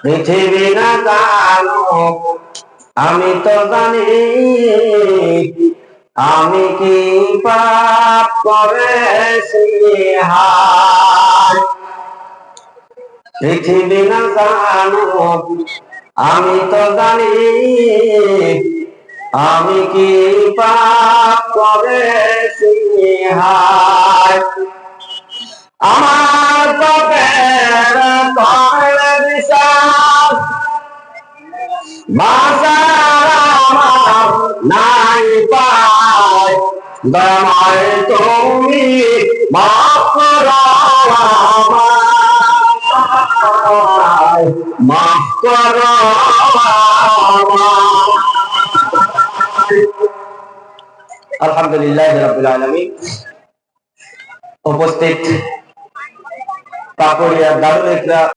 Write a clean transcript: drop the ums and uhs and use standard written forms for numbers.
পৃথিবী না জানুক আমি তো জানি আমি কি পাপ করেছি হায়। পৃথিবী না জানুক আমি তো জানি আমি কি পাপ করেছি হায়। আমার পাপের করলে বিচার বাঁচার আমার নাই পায়। দয়াময় তুমি মাফ করো আমায়, মাফ করো আমায়। আলহামদুলিল্লাহ রাব্বিল আলামিন। উপস্থিত পাকুড়িয়া দারুল ইকরাম